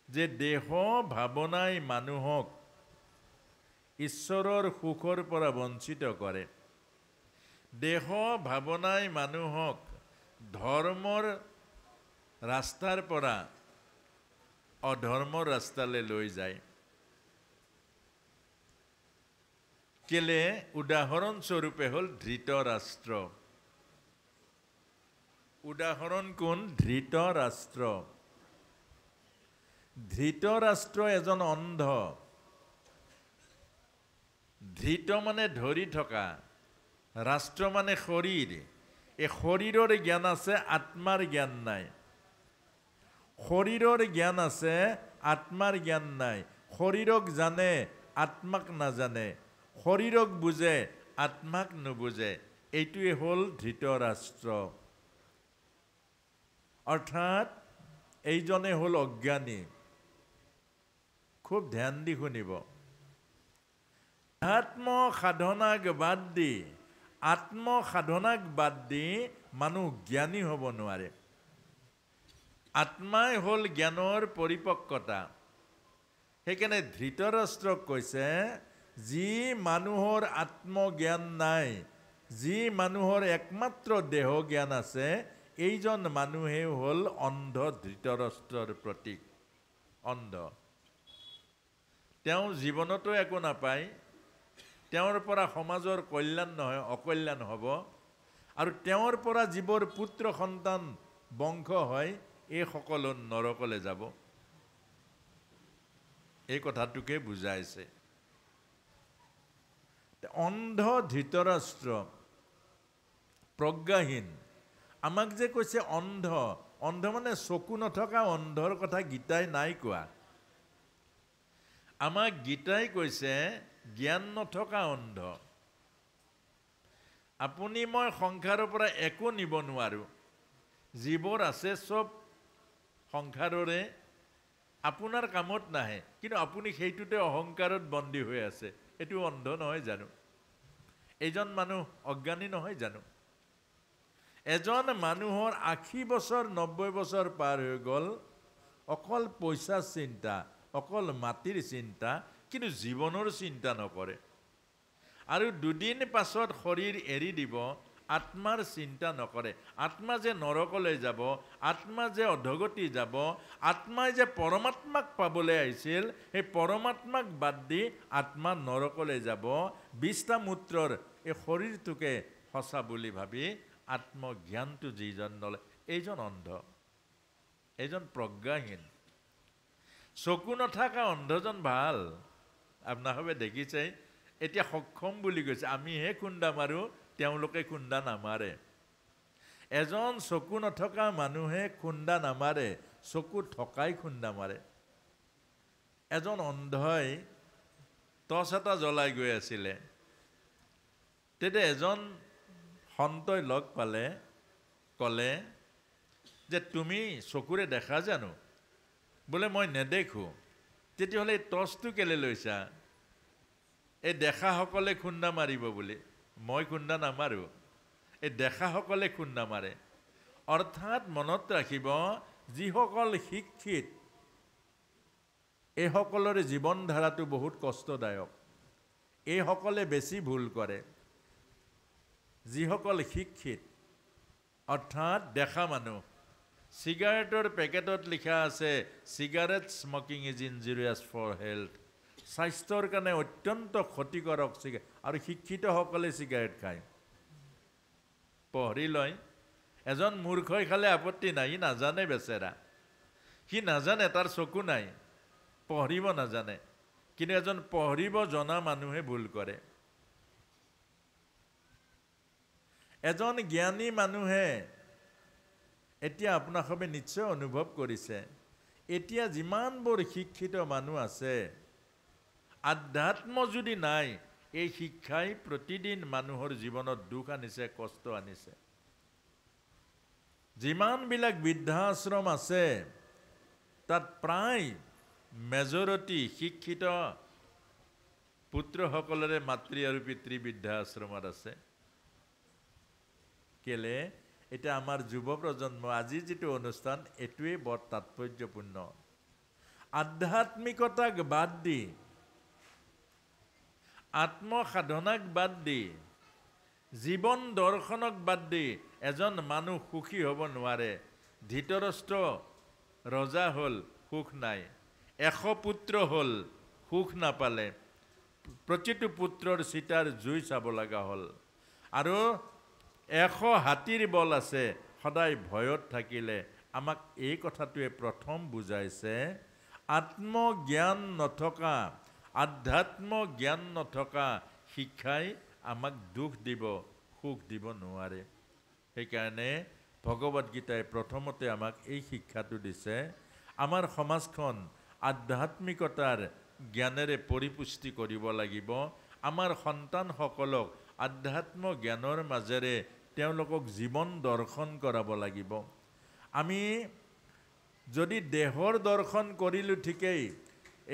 যে দেহ ভাৱনাই মানুহক ঈশ্বৰৰ সুখৰ পৰা বঞ্চিত কৰে। দেহ ভাৱনাই মানুহক ধৰ্মৰ ৰাস্তাৰ পৰা অধৰ্মৰ ৰাস্তালৈ লৈ যায়। কেলে উদাহৰণস্বৰূপে হ'ল ধৃতৰাষ্ট্ৰ। উদাহৰণ কোন? ধৃতৰাষ্ট্ৰ। ধৃতৰাষ্ট্ৰ এজন অন্ধ। ধৃত মানে ধৰি থকা, ৰাষ্ট্ৰ মানে শৰীৰ। এই শৰীৰৰ জ্ঞান আছে, আত্মাৰ জ্ঞান নাই। শৰীৰৰ জ্ঞান আছে, আত্মাৰ জ্ঞান নাই। শৰীৰক জানে, আত্মাক নাজানে। শৰীৰক বুজে, আত্মাক নুবুজে। এইটোৱে হ'ল ধৃতৰাষ্ট্ৰ। অৰ্থাৎ এইজনে হ'ল অজ্ঞানী। খুব ধ্যান দি শুনিব। আত্মসাধনাক বাদ দি মানুহ জ্ঞানী হ'ব নোৱাৰে। আত্মাই হ'ল জ্ঞানৰ পৰিপক্কতা। সেইকাৰণে ধৃতৰাষ্ট্ৰক কৈছে, যি মানুহৰ আত্মজ্ঞান নাই, যি মানুহৰ একমাত্ৰ দেহ জ্ঞান আছে, এইজন মানুহে হ'ল অন্ধ, ধৃতৰাষ্ট্ৰৰ প্ৰতীক। অন্ধ। তেওঁ জীৱনতো একো নাপায়। তেওঁৰ পৰা সমাজৰ কল্যাণ নহয়, অকল্যাণ হ'ব। আৰু তেওঁৰ পৰা যিবোৰ পুত্ৰ সন্তান বংশ হয়, এই সকলো নৰকলৈ যাব। এই কথাটোকে বুজাইছে। অন্ধ ধৃতৰাষ্ট্ৰ, প্ৰজ্ঞাহীন। আমাক যে কৈছে অন্ধ, অন্ধ মানে চকু নথকা অন্ধৰ কথা গীতাই নাই কোৱা। আমাক গীতাই কৈছে জ্ঞান নথকা অন্ধ। আপুনি মই সংসাৰৰ পৰা একো নিব নোৱাৰোঁ। যিবোৰ আছে চব সংসাৰৰে, আপোনাৰ কামত নাহে। কিন্তু আপুনি সেইটোতে অহংকাৰত বন্দী হৈ আছে। এইটো অন্ধ নহয় জানো? এইজন মানুহ অজ্ঞানী নহয় জানো? এজন মানুহৰ 80 বছৰ 90 বছৰ পাৰ হৈ গ'ল, অকল পইচাৰ চিন্তা, অকল মাটিৰ চিন্তা, কিন্তু জীৱনৰ চিন্তা নকৰে। আৰু দুদিন পাছত শৰীৰ এৰি দিব, আত্মাৰ চিন্তা নকৰে। আত্মা যে নৰকলৈ যাব, আত্মা যে অধগতি যাব, আত্মাই যে পৰমাত্মাক পাবলৈ আহিছিল, সেই পৰমাত্মাক বাদ দি আত্মা নৰকলৈ যাব। 20টা মূত্ৰৰ এই শৰীৰটোকে সঁচা বুলি ভাবি আত্মজ্ঞানটো যিজন নলয়, এইজন অন্ধ, এইজন প্ৰজ্ঞাহীন। চকু নথকা অন্ধজন ভাল। আপোনালোকে দেখিছে, এতিয়া সক্ষম বুলি কৈছে। আমিহে খুন্দা মাৰোঁ, তেওঁলোকে খুন্দা নামাৰে। এজন চকু নথকা মানুহে খুন্দা নামাৰে, চকু থকাই খুন্দা মাৰে। এজন অন্ধই টৰ্চ এটা জ্বলাই গৈ আছিলে। তেতিয়া এজন সন্তই লগ পালে, ক'লে যে তুমি চকুৰে দেখা জানো? বোলে মই নেদেখোঁ। তেতিয়াহ'লে এই টৰ্চটো কেলে লৈছা? এই দেখাসকলে খুন্দা মাৰিব বুলি। মই খুন্দা নামাৰোঁ, এই দেখাসকলে খুন্দা মাৰে। অৰ্থাৎ মনত ৰাখিব, যিসকল শিক্ষিত, এইসকলৰে জীৱন ধাৰাটো বহুত কষ্টদায়ক। এইসকলে বেছি ভুল কৰে। যিসকল শিক্ষিত, অৰ্থাৎ দেখা মানুহ। চিগাৰেটৰ পেকেটত লিখা আছে, cigarette smoking is injurious for health. স্বাস্থ্যৰ কাৰণে অত্যন্ত ক্ষতিকাৰক চিগাৰেট। আৰু শিক্ষিতসকলে চিগাৰেট খায়, পঢ়ি লয়। এজন মূৰ্খই খালে আপত্তি নাই, সি নাজানে বেচেৰা। সি নাজানে, তাৰ চকু নাই, পঢ়িব নাজানে। কিন্তু এজন পঢ়িব জনা মানুহে ভুল কৰে। এজন জ্ঞানী মানুহে, এতিয়া আপোনালোকে নিশ্চয় অনুভৱ কৰিছে, এতিয়া যিমানবোৰ শিক্ষিত মানুহ আছে, আধ্যাত্ম যদি নাই, এই শিক্ষাই প্ৰতিদিন মানুহৰ জীৱনত দুখ আনিছে, কষ্ট আনিছে। যিমানবিলাক বৃদ্ধাশ্ৰম আছে, তাত প্ৰায় মেজৰিটি শিক্ষিত পুত্ৰসকলৰে মাতৃ আৰু পিতৃ বৃদ্ধাশ্ৰমত আছে। কেলে? এতিয়া আমাৰ যুৱ প্ৰজন্ম, আজি যিটো অনুষ্ঠান, এইটোৱে বৰ তাৎপৰ্যপূৰ্ণ। আধ্যাত্মিকতাক বাদ দি আত্মসাধনাক বাদ দি জীৱন দৰ্শনক বাদ দি এজন মানুহ সুখী হ'ব নোৱাৰে ধৃতৰাষ্ট্ৰ ৰজা হ'ল সুখ নাই 100 পুত্ৰ হ'ল সুখ নাপালে প্ৰতিটো পুত্ৰৰ চিতাৰ জুই চাব লগা হ'ল আৰু 100 হাতীৰ বল আছে সদায় ভয়ত থাকিলে আমাক এই কথাটোৱে প্ৰথম বুজাইছে আত্মজ্ঞান নথকা আধ্যাত্ম জ্ঞান নথকা শিক্ষাই আমাক দুখ দিব সুখ দিব নোৱাৰে সেইকাৰণে ভগৱত গীতাই প্ৰথমতে আমাক এই শিক্ষাটো দিছে আমাৰ সমাজখন আধ্যাত্মিকতাৰ জ্ঞানেৰে পৰিপুষ্টি কৰিব লাগিব আমাৰ সন্তানসকলক আধ্যাত্ম জ্ঞানৰ মাজেৰে তেওঁলোকক জীৱন দৰ্শন কৰাব লাগিব আমি যদি দেহৰ দৰ্শন কৰিলো ঠিকেই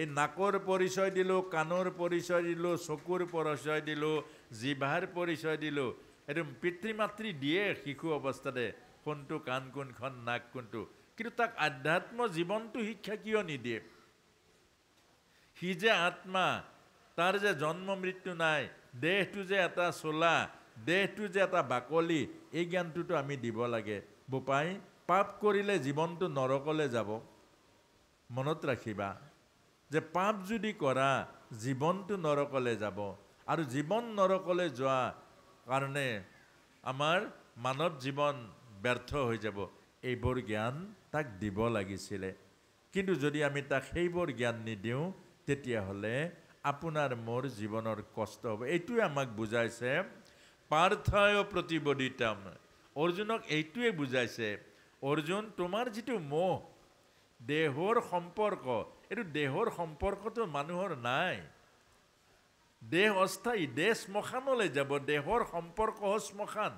এই নাকৰ পৰিচয় দিলো কাণৰ পৰিচয় দিলো চকুৰ পৰিচয় দিলো জিভাৰ পৰিচয় দিলো এটো পিতৃ মাতৃ দিয়ে শিশু অৱস্থাতে কোনটো কাণ কোনখন নাক কোনটো কিন্তু তাক আধ্যাত্ম জীৱনটো শিক্ষা কিয় নিদিয়ে হি যে আত্মা তাৰ যে জন্ম মৃত্যু নাই দেহটো যে এটা চোলা দেহটো যে এটা বাকলি এই জ্ঞানটোতো আমি দিব লাগে বোপাই পাপ কৰিলে জীৱনটো নৰকলে যাব মনত ৰাখিবা যে পাপ যদি কৰা জীৱনটো নৰকলে যাব আৰু জীৱন নৰকলে যোৱা কাৰণে আমাৰ মানৱ জীৱন ব্যৰ্থ হৈ যাব এইবোৰ জ্ঞান তাক দিব লাগিছিলে কিন্তু যদি আমি তাক সেইবোৰ জ্ঞান নিদিও তেতিয়া হলে আপোনাৰ মোৰ জীৱনৰ কষ্ট হ'ব এইটোৱে আমাক বুজাইছে পাৰ্থয় প্ৰতিবদিতম অৰ্জুনক এইটোৱে বুজাইছে অৰ্জুন তোমাৰ যিটো মোহ দেহৰ সম্পৰ্ক এইটো দেহৰ সম্পৰ্কটো মানুহৰ নাই দেহ অস্থায়ী দেহ শ্মশানলৈ যাব দেহৰ সম্পৰ্ক শ্মশান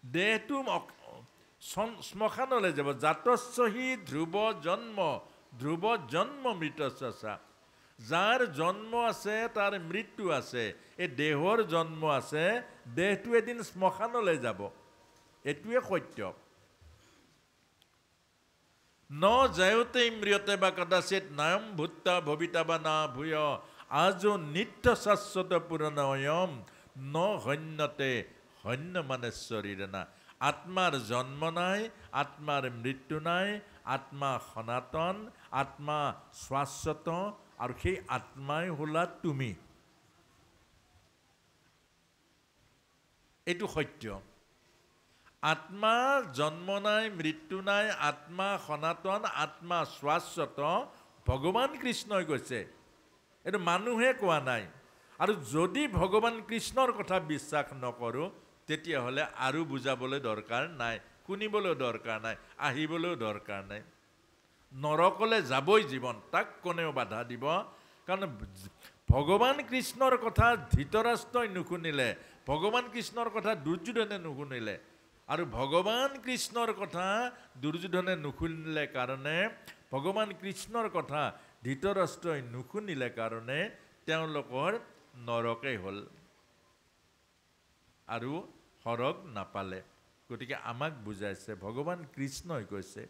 দেহটো শ্মশানলৈ যাব জাতস্যহি ধ্ৰুৱ জন্ম মৃতস্যা যাৰ জন্ম আছে তাৰ মৃত্যু আছে এই দেহৰ জন্ম আছে দেহটো এদিন শ্মশানলৈ যাব এটোৱে সত্য ন জয়তে ইম্ৰিয়তে বা কদাচিত নায়ম ভূত্তা ভবিতা বা না ভূয় আজো নিত্য শাশ্বত পুৰণয়ম ন হন্যতে হন্য মানে শৰীৰ না আত্মাৰ জন্ম নাই আত্মাৰ মৃত্যু নাই আত্মা সনাতন আত্মা শাশ্বত আৰু সেই আত্মাই হলা তুমি এইটো সত্য আত্মা জন্ম নাই মৃত্যু নাই আত্মা সনাতন আত্মা শাশ্বত ভগৱান কৃষ্ণই কৈছে এইটো মানুহে কোৱা নাই আৰু যদি ভগৱান কৃষ্ণৰ কথা বিশ্বাস নকৰো তেতিয়া হলে আৰু বুজাবলৈ দৰকাৰ নাই শুনিবলৈ দৰকাৰ নাই আহিবলৈ দৰকাৰ নাই নৰকলে যাবই জীৱন তাক কোনেও বাধা দিব কাৰণ ভগৱান কৃষ্ণৰ কথা ধৃতৰাষ্ট্ৰই নুশুনিলে ভগৱান কৃষ্ণৰ কথা দুৰ্যোধনে নুশুনিলে আৰু ভগৱান কৃষ্ণৰ কথা দুৰ্যোধনে নুশুনিলে কাৰণে ভগৱান কৃষ্ণৰ কথা ধৃতৰাষ্ট্ৰই নুশুনিলে কাৰণে তেওঁলোকৰ নৰকেই হ'ল আৰু সৰগ নাপালে গতিকে আমাক বুজাইছে ভগৱান কৃষ্ণই কৈছে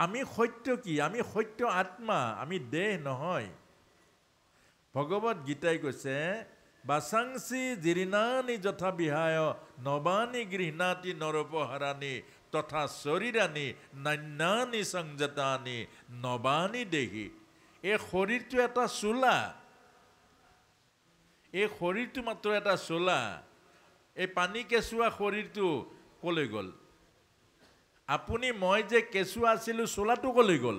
আমি সত্য কি আমি সত্য আত্মা আমি দেহ নহয় ভগৱত গীতাই কৈছে বাসাংসি জিৰিনানি যথা বিহায় নবানি গৃহণাতি নৰপহাৰানি তথা শৰীৰানি নান্যানি সংযতানি নবানি দেহি এই শৰীৰটো এটা চোলা এই শৰীৰটো মাত্ৰ এটা চোলা এই পানী কেঁচুৱা শৰীৰটো কলৈ গ'ল আপুনি মই যে কেঁচুৱা আছিলো চোলাটো কলৈ গ'ল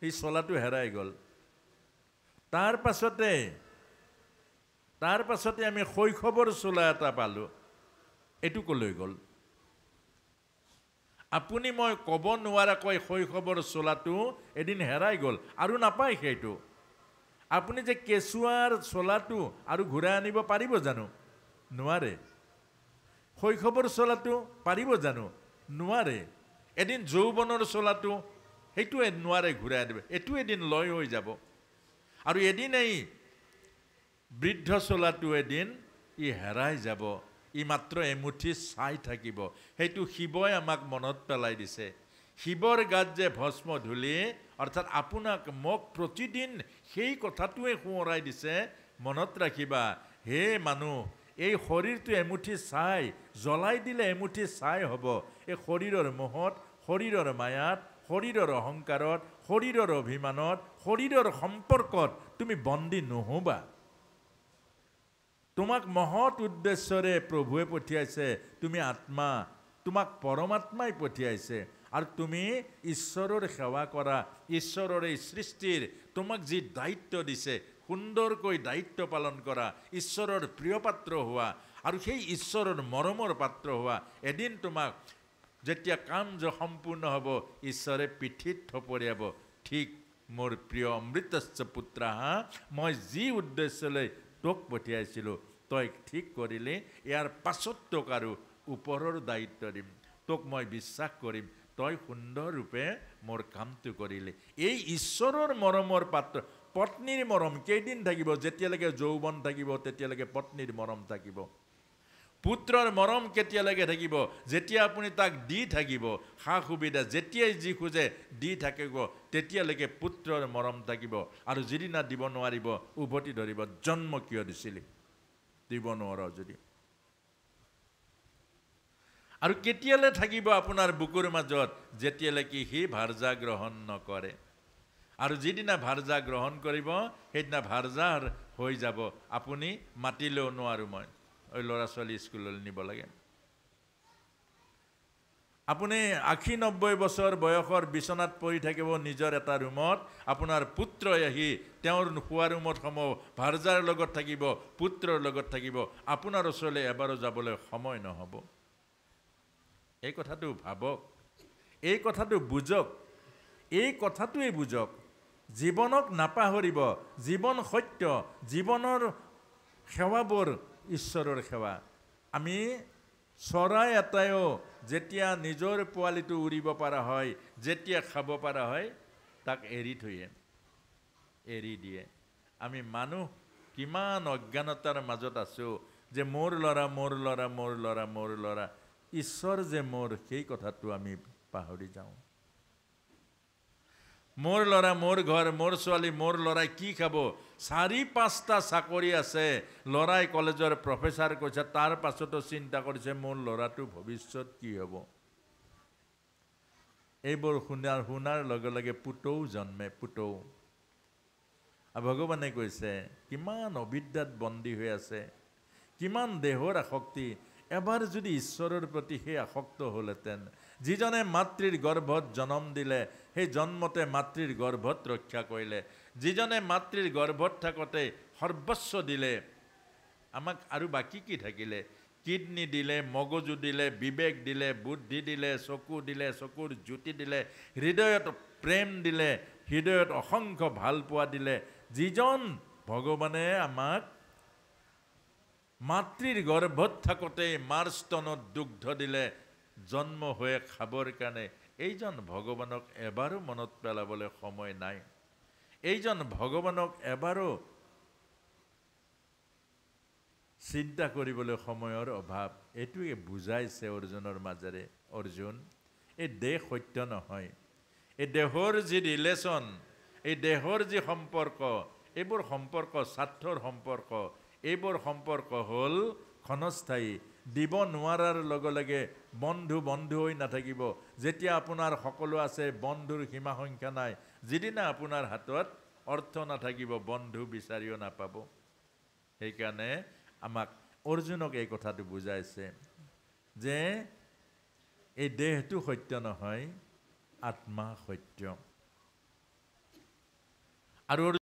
এই চোলাটো হেৰাই গ'ল তাৰ পাছতে আমি শৈশৱৰ চোলা এটা পালো এটো কলৈ গ'ল আপুনি মই ক'ব নোৱাৰাকৈ শৈশৱৰ চোলাটো এদিন হেৰাই গ'ল আৰু নাপায় সেইটো আপুনি যে কেঁচুৱাৰ চোলাটো আৰু ঘূৰাই আনিব পাৰিব জানো নোৱাৰে শৈশৱৰ চোলাটো পাৰিব জানো নোৱাৰে এদিন যৌৱনৰ চোলাটো সেইটো নোৱাৰে ঘূৰাই আনিব এটো এদিন লয় হৈ যাব আৰু এদিন এই বৃদ্ধ চোলাটো এদিন ই হেৰাই যাব ই মাত্ৰ এমুঠি চাই থাকিব সেইটো শিৱই আমাক মনত পেলাই দিছে শিৱৰ গাত যে ভস্ম ধূলি, অৰ্থাৎ আপোনাক মোক প্ৰতিদিন সেই কথাটোৱে সোঁৱৰাই দিছে, মনত ৰাখিবা হে মানুহ, এই শৰীৰটো এমুঠি ছাই, জ্বলাই দিলে এমুঠি ছাই হ'ব। এই শৰীৰৰ মোহত, শৰীৰৰ মায়াত, শৰীৰৰ অহংকাৰত, শৰীৰৰ অভিমানত, শৰীৰৰ সম্পৰ্কত তুমি বন্দী নহ'বা। তোমাক মহৎ উদ্দেশ্যৰে প্ৰভুৱে পঠিয়াইছে, তুমি আত্মা, তোমাক পৰমাত্মাই পঠিয়াইছে, আৰু তুমি ঈশ্বৰৰ সেৱা কৰা, ঈশ্বৰৰ এই সৃষ্টিৰ তোমাক যি দায়িত্ব দিছে, সুন্দৰকৈ দায়িত্ব পালন কৰা, ঈশ্বৰৰ প্ৰিয় পাত্ৰ হোৱা, আৰু সেই ঈশ্বৰৰ মৰমৰ পাত্ৰ হোৱা। এদিন তোমাক যেতিয়া কাম সম্পূৰ্ণ হ'ব, ঈশ্বৰে পিঠিত থপৰিয়াব, ঠিক মোৰ প্ৰিয় অমৃতস্য পুত্ৰ, মই যি উদ্দেশ্যলৈ তোক পঠিয়াইছিলোঁ তই ঠিক কৰিলি, ইয়াৰ পাছত তোক আৰু ওপৰৰ দায়িত্ব দিম, তোক মই বিশ্বাস কৰিম, তই সুন্দৰৰূপে মোৰ কামটো কৰিলি। এই ঈশ্বৰৰ মৰমৰ পাত্ৰ। পত্নীৰ মৰম কেইদিন থাকিব? যেতিয়ালৈকে যৌৱন থাকিব তেতিয়ালৈকে পত্নীৰ মৰম থাকিব। পুত্ৰৰ মৰম কেতিয়ালৈকে থাকিব? যেতিয়া আপুনি তাক দি থাকিব, সা সুবিধা যেতিয়াই যি খোজে দি থাকিব, তেতিয়ালৈকে পুত্ৰৰ মৰম থাকিব। আৰু যিদিনা দিব নোৱাৰিব উভতি ধৰিব, জন্ম কিয় দিছিলি, দিব নোৱাৰ যদি। আৰু কেতিয়ালৈ থাকিব আপোনাৰ বুকুৰ মাজত? যেতিয়ালৈকে সি ভাৰ্যা গ্ৰহণ নকৰে। আৰু যিদিনা ভাৰ্যা গ্ৰহণ কৰিব, সেইদিনা ভাৰ্যাৰ হৈ যাব। আপুনি মাতিলেও নোৱাৰোঁ, মই ওই ল'ৰা ছোৱালী স্কুললৈ নিব লাগে। আপুনি 80-90 বছৰ বয়সৰ বিচনাত পৰি থাকিব নিজৰ এটা ৰুমত, আপোনাৰ পুত্ৰই আহি তেওঁৰ শোৱা ৰুমত সোমাব, ভাৰ্যাৰ লগত থাকিব, পুত্ৰৰ লগত থাকিব, আপোনাৰ ওচৰলৈ এবাৰো যাবলৈ সময় নহ'ব। এই কথাটো ভাবক, এই কথাটো বুজক, এই কথাটোৱে বুজক। জীৱনক নাপাহৰিব, জীৱন সত্য, জীৱনৰ সেৱাবোৰ ঈশ্বৰৰ সেৱা। আমি চৰাই এটাইও যেতিয়া নিজৰ পোৱালিটো উৰিব পৰা হয়, যেতিয়া খাব পৰা হয়, তাক এৰি থয়ে, এৰি দিয়ে। আমি মানুহ কিমান অজ্ঞানতাৰ মাজত আছোঁ যে মোৰ ল'ৰা, মোৰ ল'ৰা, মোৰ ল'ৰা, মোৰ ল'ৰা, ঈশ্বৰ যে মোৰ, সেই কথাটো আমি পাহৰি যাওঁ। মোৰ ল'ৰা, মোৰ ঘৰ, মোৰ ছোৱালী, মোৰ ল'ৰাই কি খাব? 4-5টা চাকৰি আছে, ল'ৰাই কলেজৰ প্ৰফেচাৰ কৈছে, তাৰ পাছতো চিন্তা কৰিছে মোৰ ল'ৰাটো ভৱিষ্যত কি হ'ব। এইবোৰ শুনাৰ লগে লগে পুতৌ জন্মে, পুতৌ। আৰু ভগৱানে কৈছে কিমান অবিদ্যাত বন্দী হৈ আছে, কিমান দেহৰ আসক্তি। এবাৰ যদি ঈশ্বৰৰ প্ৰতি সেই আসক্ত হ'লহেঁতেন, যিজনে মাতৃৰ গৰ্ভত জন্ম দিলে, সেই জন্মতে মাতৃৰ গৰ্ভত ৰক্ষা কৰিলে, যিজনে মাতৃৰ গৰ্ভত থাকোঁতে সৰ্বস্ব দিলে, আমাক আৰু বাকী কি থাকিলে? কিডনী দিলে, মগজু দিলে, বিবেক দিলে, বুদ্ধি দিলে, চকু দিলে, চকুৰ জ্যোতি দিলে, হৃদয়ত প্ৰেম দিলে, হৃদয়ত অসংখ্য ভাল পোৱা দিলে। যিজন ভগৱানে আমাক মাতৃৰ গৰ্ভত থাকোঁতে মাৰ স্তনত দুগ্ধ দিলে, জন্ম হৈ খাবৰ কাৰণে, এইজন ভগৱানক এবাৰো মনত পেলাবলৈ সময় নাই। এইজন ভগৱানক এবাৰো চিন্তা কৰিবলৈ সময়ৰ অভাৱ। এইটোৱে বুজাইছে অৰ্জুনৰ মাজেৰে, অৰ্জুন, এই দেহ সত্য নহয়, এই দেহৰ যি ৰিলেশ্যন, এই দেহৰ যি সম্পৰ্ক, এইবোৰ সম্পৰ্ক স্বাৰ্থৰ সম্পৰ্ক, এইবোৰ সম্পৰ্ক হ'ল ক্ষণস্থায়ী। দিব নোৱাৰাৰ লগে লগে বন্ধু বন্ধু হৈ নাথাকিব। যেতিয়া আপোনাৰ সকলো আছে, বন্ধুৰ সীমা সংখ্যা নাই। যিদিনা আপোনাৰ হাতত অৰ্থ নাথাকিব, বন্ধু বিচাৰিও নাপাব। সেইকাৰণে আমাক অৰ্জুনক এই কথাটো বুজাইছে যে এই দেহটো সত্য নহয়, আত্মা সত্য। আৰু